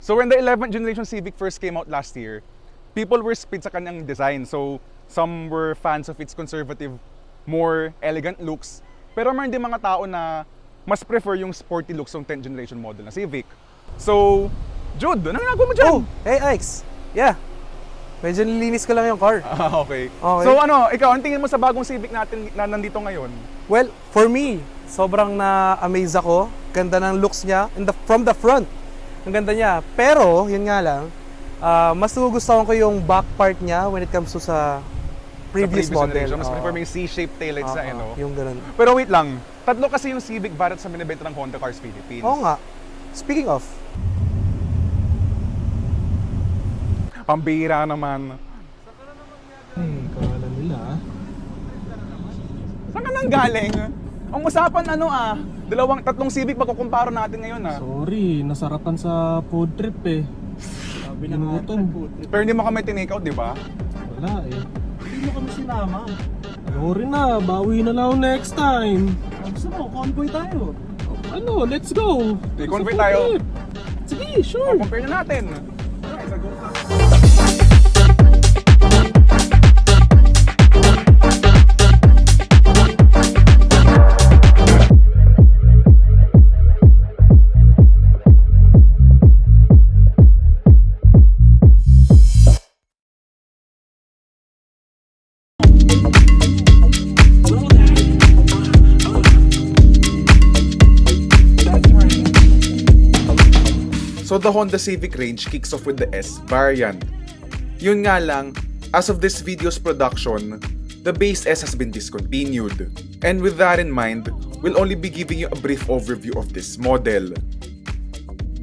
So when the 11th generation Civic first came out last year, people were split sa kanyang design. So some were fans of its conservative, more elegant looks. Pero meron din mga tao na mas prefer yung sporty looks ng 10th generation model na Civic. So, Jude, anong ginagawa mo dyan? Oh, hey Ike's. Yeah. Medyo nilinis ko lang yung car. Okay. Okay. So ano, ikaw, ang tingin mo sa bagong Civic natin na nandito ngayon? Well, for me, sobrang na-amaze ako. Ganda ng looks niya from the front. Ang ganda niya. Pero, yun nga lang, mas nagugustuhan ko yung back part niya when it comes to sa previous model. Generation. Mas prefer mo yung C-shaped taillights na, no? Yung ganun. Pero wait lang, tatlo kasi yung Civic variant sa binibenta ng Honda Cars Philippines. Oo nga. Speaking of, pambihira naman. Kala nila Saan ka nang galing? Ang usapan tatlong Civic pagkukumpara natin ngayon Sorry, nasarapan sa food trip eh. Sabi na natin. Pero hindi mo kami tinake out, di ba? Wala eh. Hindi mo kami sinama. Sorry na, bawi na lang next time. Gusto mo, convoy tayo. Ano, let's go. Convoy tayo. Sige, sure. Compare na natin. So the Honda Civic range kicks off with the S variant. Yun nga lang, as of this video's production, the base S has been discontinued. And with that in mind, we'll only be giving you a brief overview of this model.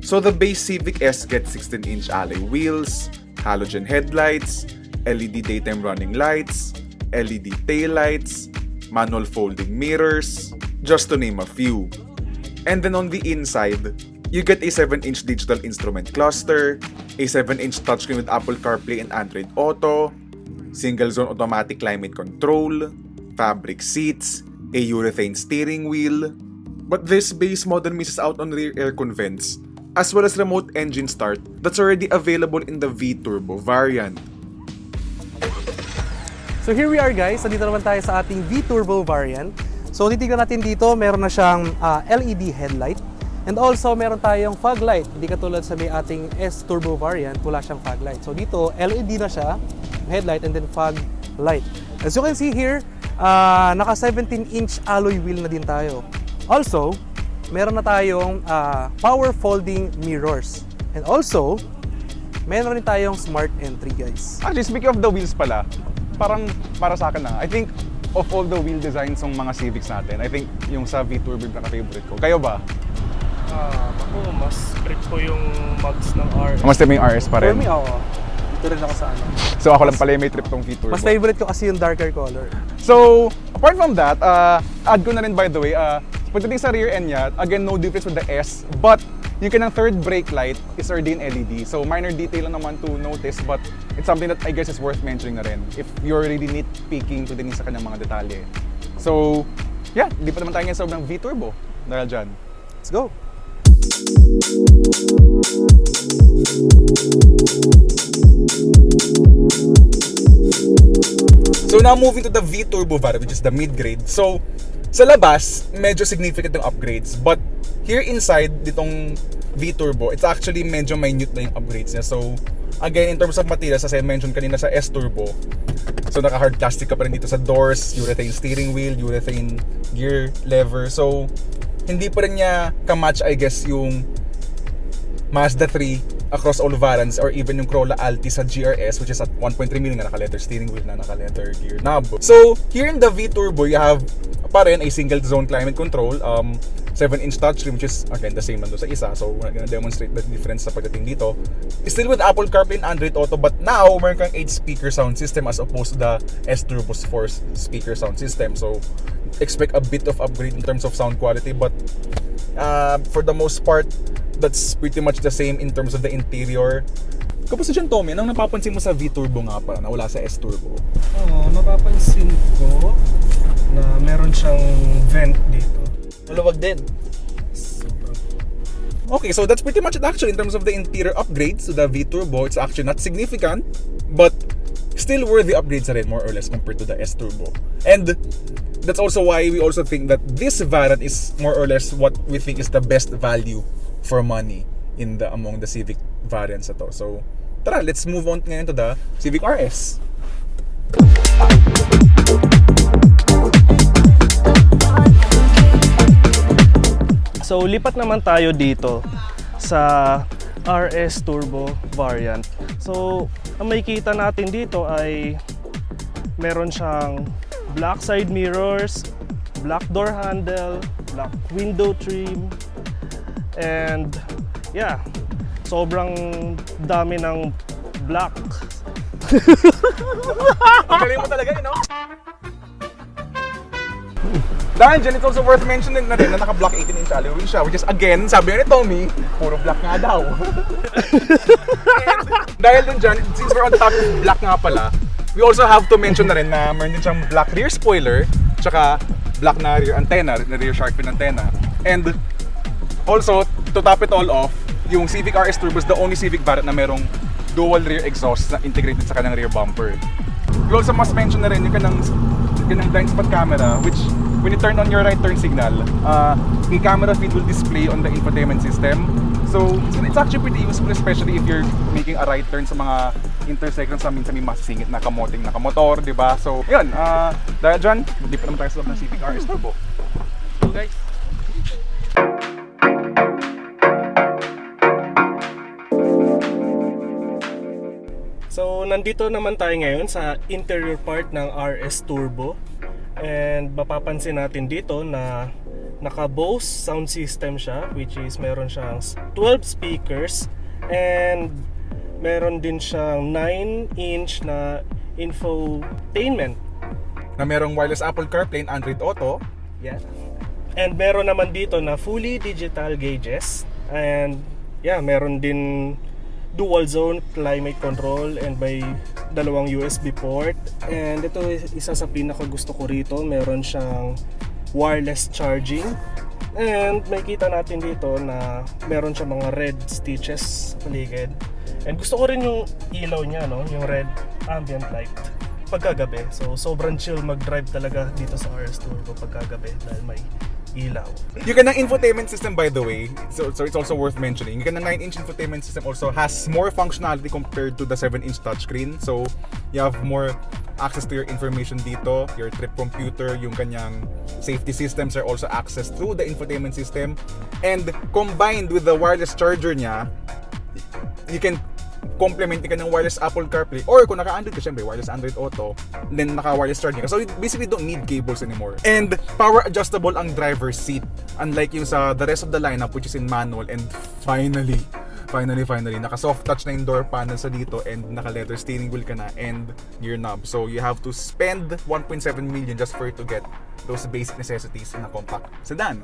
So the base Civic S gets 16-inch alloy wheels, halogen headlights, LED daytime running lights, LED taillights, manual folding mirrors, just to name a few. And then on the inside, you get a 7-inch digital instrument cluster, a 7-inch touchscreen with Apple CarPlay and Android Auto, single-zone automatic climate control, fabric seats, a urethane steering wheel. But this base model misses out on rear aircon vents, as well as remote engine start that's already available in the V-Turbo variant. so here we are guys. Nandito naman tayo sa ating V-Turbo variant. So titignan natin dito, meron na siyang LED headlight. And also, meron tayong fog light. Hindi katulad sa may ating S Turbo variant, wala siyang fog light. So dito, LED na siya, headlight and then fog light. As you can see here, naka 17-inch alloy wheel na din tayo. Also, meron na tayong power folding mirrors. And also, meron rin tayong smart entry guys. Actually, speaking of the wheels pala, parang para sa akin I think of all the wheel designs ng mga Civics natin, I think yung sa V-Turbo yung pinaka-favorite ko. Kayo ba? Ako, mas trip ko yung mags ng RS. Mas yung RS pa For rin. me, ako. Dito rin ako sa ano. So ako lang pala yung may trip tong V-Turbo. Mas favorite ko kasi yung darker color. So, apart from that, add ko na rin by the way, pagdating sa rear end niya, again, no difference with the S, but yung kanyang third brake light is already in LED. So, minor detail lang naman to notice, but it's something that I guess is worth mentioning na rin if you're really nitpicking to din sa kanyang mga detalye. So, yeah, hindi pa naman tayo ngayon sa sobrang V-Turbo dahil dyan. Let's go! So now moving to the V-Turbo variant, which is the mid-grade. So, sa labas, medyo significant yung upgrades. But here inside, ditong V-Turbo, it's actually medyo minute na yung upgrades niya. So, again, in terms of materials, as I mentioned kanina sa S-Turbo, so naka-hard plastic ka pa rin dito sa doors, urethane steering wheel, urethane gear lever. So, hindi pa rin niya ka-match, I guess, yung Mazda 3 across all variants or even yung Corolla Altis sa GRS, which is at 1.3 million na naka-leather steering wheel na naka-leather gear knob. So, here in the V-Turbo, you have pa rin a single zone climate control, 7-inch touchscreen, which is again the same nando sa isa. So, we're gonna demonstrate the difference sa pagdating dito. Still with Apple CarPlay and Android Auto, but now meron kang 8-speaker sound system as opposed to the S-Turbo's 4-speaker sound system. So, expect a bit of upgrade in terms of sound quality, but for the most part, that's pretty much the same in terms of the interior. Kamusta dyan, Tommy? Anong napapansin mo sa V-Turbo nga pala na wala sa S-Turbo? Napapansin ko na meron siyang vent dito. Maluwag din. Sobrang Okay, so that's pretty much it actually in terms of the interior upgrades to the V-Turbo. It's actually not significant, but still worthy upgrades rin, more or less, compared to the S-Turbo. And that's also why we also think that this variant is more or less what we think is the best value for money among the Civic variants ito. So, tara, let's move on ngayon to the Civic RS. So lipat naman tayo dito sa RS Turbo variant. So ang makikita natin dito ay meron siyang black side mirrors, black door handle, black window trim, and yeah, sobrang dami ng black. Ang galing mo talaga, you know? Dahil dyan, it's also worth mentioning na rin na naka-block 18-inch alloy wheel siya, which is again, sabi nga ni Tommy, puro black nga daw. And dahil dun dyan, since we're on the topic of black nga pala, we also have to mention na rin na meron din siyang black rear spoiler, tsaka black na rear antenna, na rear shark fin antenna. And also, to top it all off, yung Civic RS Turbo is the only Civic variant na merong dual rear exhaust na integrated sa kanyang rear bumper. We also must mention na rin yung kanang blind spot camera, which when you turn on your right turn signal, the camera feed will display on the infotainment system. So it's actually pretty useful, especially if you're making a right turn sa mga intersections na minsan may masisingit na kamoting na kamotor, di ba? So yun, dahil dyan, hindi pa naman tayo sa loob ng Civic RS Turbo. So guys, so nandito naman tayo ngayon sa interior part ng RS Turbo, and mapapansin natin dito na naka-Bose sound system siya, which is meron siyang 12 speakers and meron din siyang 9-inch na infotainment Na merong wireless Apple CarPlay and Android Auto. Yeah. And meron naman dito na fully digital gauges, and yeah, meron din dual zone climate control, and may dalawang USB port. And ito isa sa pinaka gusto ko rito, meron siyang wireless charging, and makita natin dito na meron siyang mga red stitches sa paligid. And gusto ko rin yung ilaw niya, no, yung red ambient light pagkagabi. So sobrang chill mag-drive talaga dito sa RS Turbo pagkagabi dahil may ilaw. Yung kanang infotainment system, by the way, so it's also worth mentioning, yung kanang 9-inch infotainment system also has more functionality compared to the 7-inch touchscreen. So you have more access to your information dito, your trip computer, yung kanyang safety systems are also accessed through the infotainment system. And combined with the wireless charger niya, you can complement ka ng wireless Apple CarPlay, or kung naka-Android ka, syempre wireless Android Auto, then naka-wireless charging ka. So you basically don't need cables anymore. And power adjustable ang driver's seat, unlike yung sa the rest of the lineup, which is in manual. And finally, naka-soft touch na yung door panel sa dito, and naka-leather steering wheel ka na, and gear knob. So you have to spend 1.7 million just for you to get those basic necessities in a compact sedan.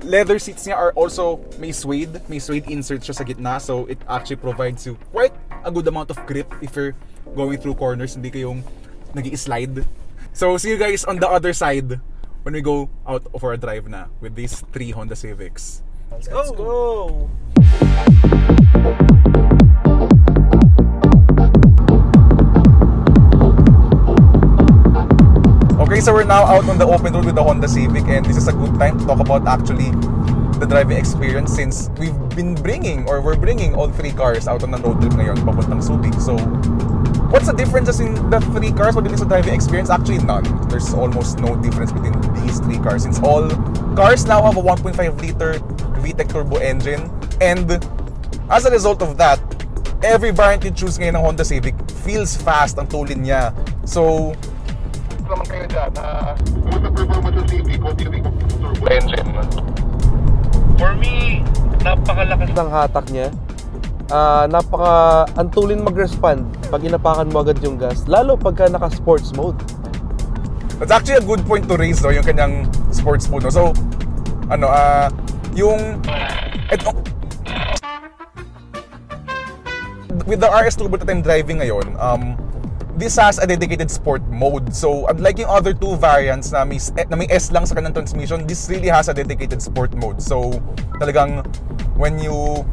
Leather seats niya are also may suede insert siya sa gitna, so it actually provides you quite a good amount of grip if you're going through corners, hindi kayong nag-i-slide. So see you guys on the other side when we go out for a drive na with these 3 Honda Civics. Let's go! Okay, so we're now out on the open road with the Honda Civic, and this is a good time to talk about actually the driving experience, since we're bringing all 3 cars out on the road trip ngayon papuntang Subic. So what's the differences in the 3 cars when it is a driving experience? Actually none. There's almost no difference between these 3 cars, since all cars now have a 1.5 liter VTEC turbo engine, and as a result of that, every variant you choose ngayon ng Honda Civic feels fast ang tulin niya. So naman kayo dyan na kung na-performance ng Civic o Civic turbo engine? For me, napakalakas ng hatak niya. Antulin mag-respond pag inapakan mo agad yung gas, lalo pagka naka-sports mode. That's actually a good point to raise, no, yung kanyang sports mode, no? So with the RS Turbo that I'm driving ngayon, this has a dedicated sport mode. So unlike yung other 2 variants na may S lang sa kanyang transmission, this really has a dedicated sport mode. So talagang when you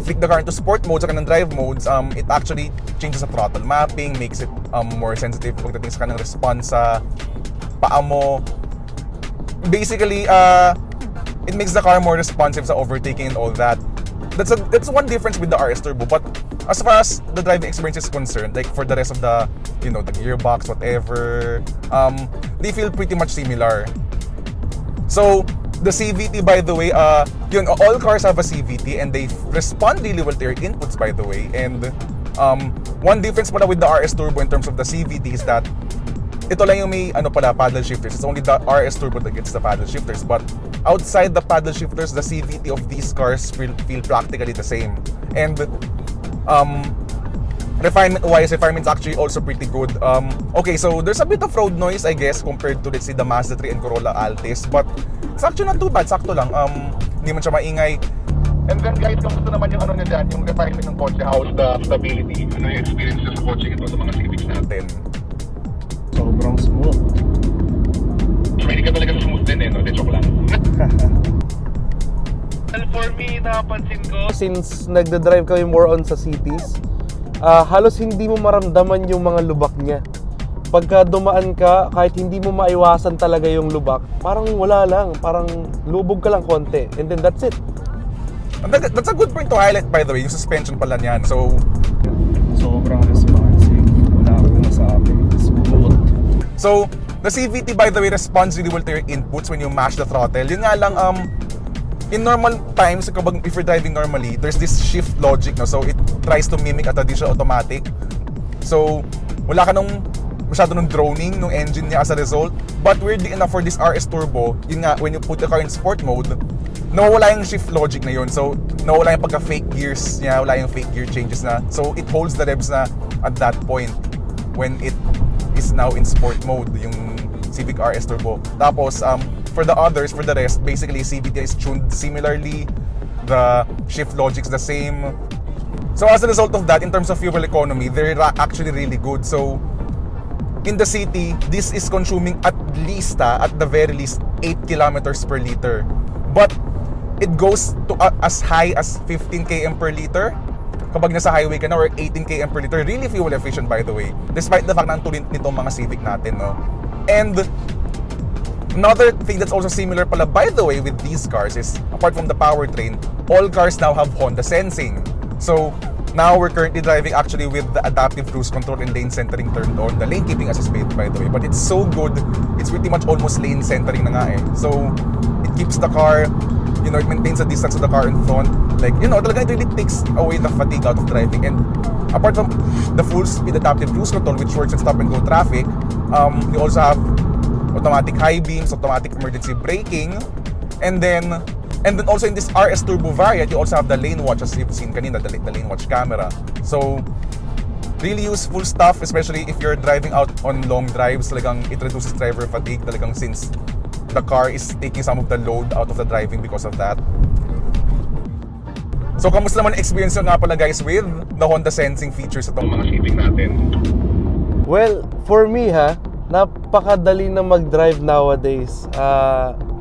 flick the car into sport mode sa kanang drive modes, it actually changes the throttle mapping, makes it more sensitive pagdating sa kanang response sa paa mo. Basically, it makes the car more responsive sa overtaking and all that. That's one difference with the RS Turbo. But as far as the driving experience is concerned, like for the rest of the, you know, the gearbox, whatever, they feel pretty much similar. So the CVT, by the way, all cars have a CVT and they respond really well to your inputs, by the way. And one difference pala with the RS Turbo in terms of the CVT is that ito lang yung may paddle shifters. It's only the RS Turbo that gets the paddle shifters. But outside the paddle shifters, the CVT of these cars feel practically the same. And refinement's actually also pretty good. Okay, so there's a bit of road noise, I guess, compared to, let's say, the Mazda 3 and Corolla Altis. But it's actually not too bad. Sakto lang. Hindi man siya maingay. And then guys, kamusta naman yung niya dyan, yung refinement ng kotse, how's the stability? Ano yung experience sa kotse ito sa mga Civics natin? Sobrang smooth. Hindi ka talaga smooth din no? De joke lang. Well, for me, napansin ko, Since nagda-drive kami more on sa cities, halos hindi mo maramdaman yung mga lubak niya. Pagka dumaan ka, kahit hindi mo maiwasan talaga yung lubak, parang wala lang, parang lubog ka lang konti. And then that's it. That's a good point to highlight, by the way, yung suspension pala niyan. So, sobrang responsive. Wala akong masabi. Smooth. So, the CVT, by the way, responds really well to your inputs when you mash the throttle. Yun nga lang, in normal times, if you're driving normally, there's this shift logic, no? So, it tries to mimic a traditional automatic. So, wala ka masyado nung droning nung engine niya as a result. But weirdly enough, for this RS Turbo, yun nga, when you put the car in sport mode, nawawala yung shift logic na yun. So, nawawala yung pagka-fake gears niya, wala yung fake gear changes na. So, it holds the revs na at that point when it is now in sport mode, yung Civic RS Turbo. Tapos, for the rest, basically, CVT is tuned similarly. The shift logic's the same. So, as a result of that, in terms of fuel economy, they're actually really good. So, in the city, this is consuming at the very least, 8 kilometers per liter. But, it goes to as high as 15 km per liter kapag nasa highway ka na, or 18 km per liter. Really fuel efficient, by the way, despite the fact na ang tuloy nitong mga Civic natin, no? And another thing that's also similar pala, by the way, with these cars is, apart from the powertrain, all cars now have Honda sensing. So now we're currently driving actually with the adaptive cruise control and lane centering turned on. The lane keeping assist, by the way, but it's so good, it's pretty much almost lane centering na nga eh. So it keeps the car, you know, it maintains the distance of the car in front. Like, you know, talaga it really takes away the fatigue out of driving. And apart from the full speed adaptive cruise control, which works in stop and go traffic, you also have automatic high beams, automatic emergency braking, and then also in this RS Turbo variant, you also have the lane watch, as you've seen kanina, the lane watch camera. So really useful stuff, especially if you're driving out on long drives. Talagang it reduces driver fatigue talagang, since the car is taking some of the load out of the driving because of that. So, kamusta naman experience nyo nga pala, guys, with the Honda sensing features itong mga Civic natin? Well, for me napakadali na mag-drive nowadays.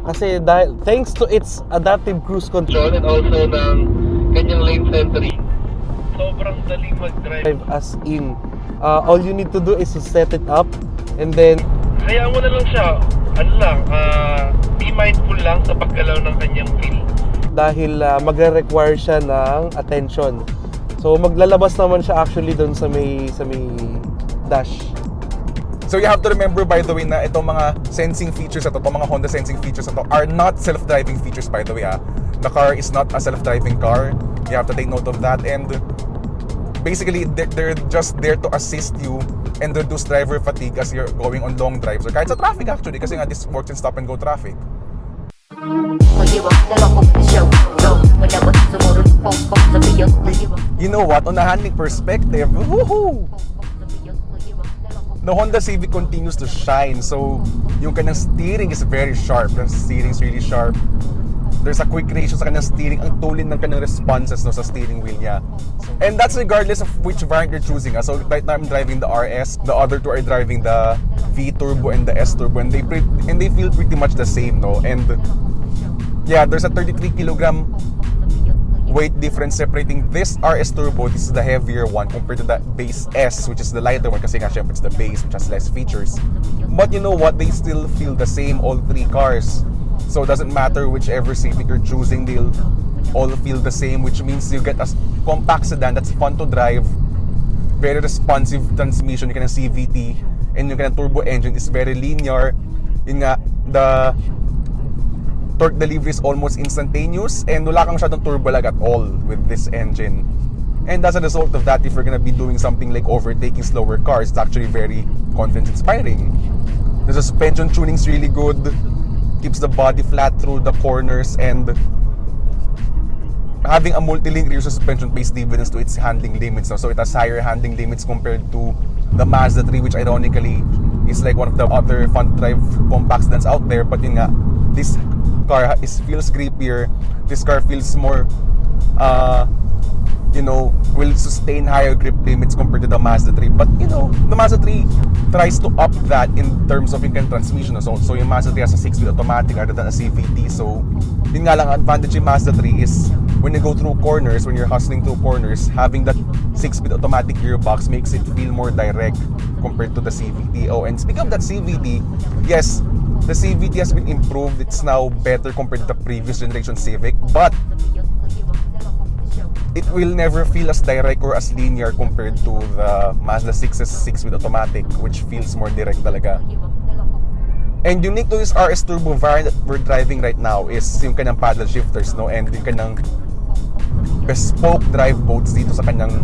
Kasi thanks to its adaptive cruise control and also ng kanyang lane centering, sobrang dali mag-drive, as in all you need to do is to set it up and then hayaan mo na lang siya, be mindful lang sa paggalaw ng kanyang wheel. Dahil magre-require siya ng attention. So maglalabas naman siya actually doon sa may dash. So you have to remember, by the way, na itong mga sensing features itong mga Honda sensing features are not self-driving features, by the way. The car is not a self-driving car. You have to take note of that. And basically, they're just there to assist you and reduce driver fatigue as you're going on long drives or kahit sa traffic actually, kasi nga this works in stop and go traffic. You know what? On a handling perspective, woohoo! The Honda Civic continues to shine. So, yung kanyang steering is very sharp. The steering is really sharp. There's a quick ratio sa kanyang steering. Ang tulin ng kanyang responses, no, sa steering wheel niya. And that's regardless of which variant you're choosing. So, right now I'm driving the RS. The other two are driving the V Turbo and the S Turbo. And they feel pretty much the same, no? And yeah, there's a 33 kilogram weight difference separating this RS Turbo, this is the heavier one, compared to the base S, which is the lighter one, kasi nga syempre it's the base, which has less features. But you know what? They still feel the same, all three cars. So it doesn't matter whichever Civic you're choosing, they'll all feel the same, which means you get a compact sedan that's fun to drive, very responsive transmission, yung kanang CVT, and yung kanang turbo engine is very linear. Yun nga, the torque delivery is almost instantaneous, and wala kang masyadong turbo lag at all with this engine. And as a result of that, if you're gonna be doing something like overtaking slower cars, it's actually very confidence inspiring. The suspension tuning is really good, keeps the body flat through the corners, and having a multi-link rear suspension pays dividends to its handling limits. So it has higher handling limits compared to the Mazda 3, which ironically is like one of the other fun to drive compact sedans out there. But yun nga, this car feels grippier. This car feels more, will sustain higher grip limits compared to the Mazda 3. But you know, the Mazda 3 tries to up that in terms of yung transmission. So yung Mazda 3 has a 6-speed automatic rather than a CVT. So yun nga lang, advantage yung Mazda 3 is when you go through corners, when you're hustling through corners, having that 6-speed automatic gearbox makes it feel more direct compared to the CVT. Oh, and speaking of that CVT, yes, the CVT has been improved. It's now better compared to the previous generation Civic, but it will never feel as direct or as linear compared to the Mazda 6's 6-speed automatic, which feels more direct talaga. And unique to this RS Turbo variant that we're driving right now is yung kanyang paddle shifters, no? And yung kanyang bespoke drive modes dito sa kanyang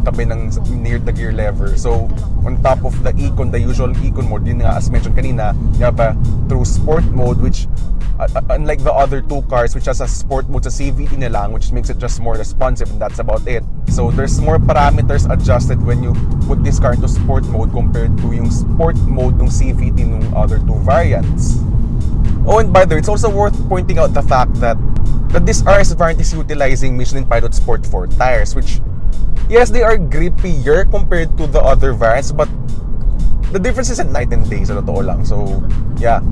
tabi ng near the gear lever. So on top of the econ, the usual econ mode, yun nga as mentioned kanina, you have a true sport mode, which unlike the other two cars, which has a sport mode sa CVT na lang, which makes it just more responsive, and that's about it. So there's more parameters adjusted when you put this car into sport mode compared to yung sport mode ng CVT ng other two variants. Oh, and by the way, it's also worth pointing out the fact that this RS variant is utilizing Michelin Pilot Sport 4 tires, which, yes, they are grippier compared to the other variants, but the difference isn't night and day, sa totoo lang. So, yeah,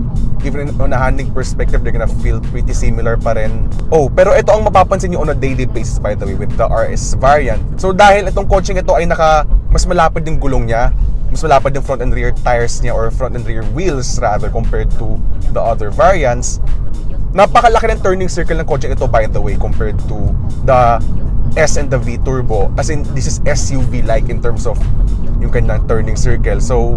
even on a handling perspective, they're gonna feel pretty similar pa rin. Oh, pero ito ang mapapansin nyo on a daily basis, by the way, with the RS variant. So, dahil itong coaching ito ay mas malapad yung gulong niya, mas malapad yung front and rear tires niya, or front and rear wheels rather, compared to the other variants. Napakalaki ng turning circle ng coaching ito, by the way, compared to the S and the V Turbo. As in, this is SUV-like in terms of yung kanyang turning circle. So,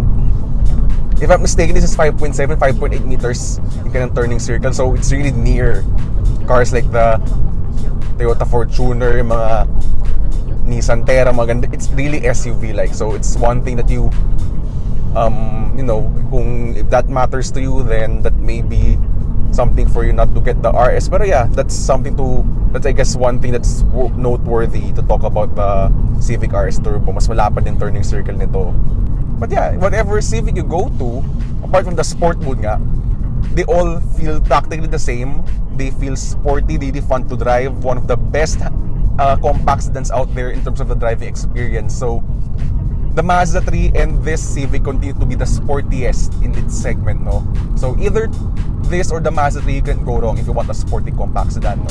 if I'm mistaken, this is 5.7, 5.8 meters yung kanyang turning circle. So, it's really near cars like the Toyota Fortuner, yung mga Nissan Terra, maganda. It's really SUV-like. So, it's one thing that if that matters to you, then that may be something for you not to get the RS. But yeah, that's I guess one thing that's noteworthy to talk about the Civic RS Turbo. Mas malapad yung turning circle nito. But yeah, whatever Civic you go to, apart from the sport mode nga, they all feel practically the same. They feel sporty, really fun to drive. One of the best compact sedans out there in terms of the driving experience. So, the Mazda 3 and this Civic continue to be the sportiest in its segment, no? So, either this or the Mazda 3, you can't go wrong if you want a sporty compact sedan, no?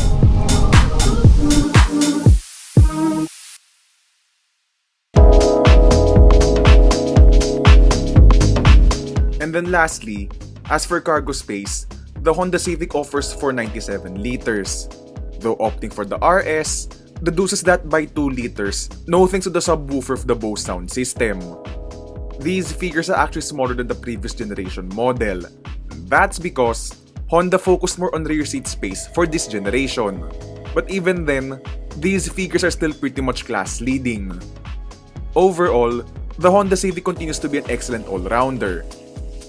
And then lastly, as for cargo space, the Honda Civic offers 497 liters. Though opting for the RS, reduces that by 2 liters, no thanks to the subwoofer of the Bose sound system. These figures are actually smaller than the previous generation model. That's because Honda focused more on rear seat space for this generation. But even then, these figures are still pretty much class leading. Overall, the Honda Civic continues to be an excellent all-rounder.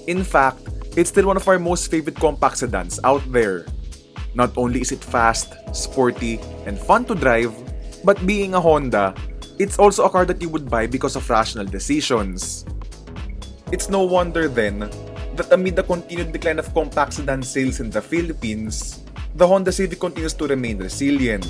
In fact, it's still one of our most favorite compact sedans out there. Not only is it fast, sporty, and fun to drive, but being a Honda, it's also a car that you would buy because of rational decisions. It's no wonder then that amid the continued decline of compact sedan sales in the Philippines, the Honda Civic continues to remain resilient.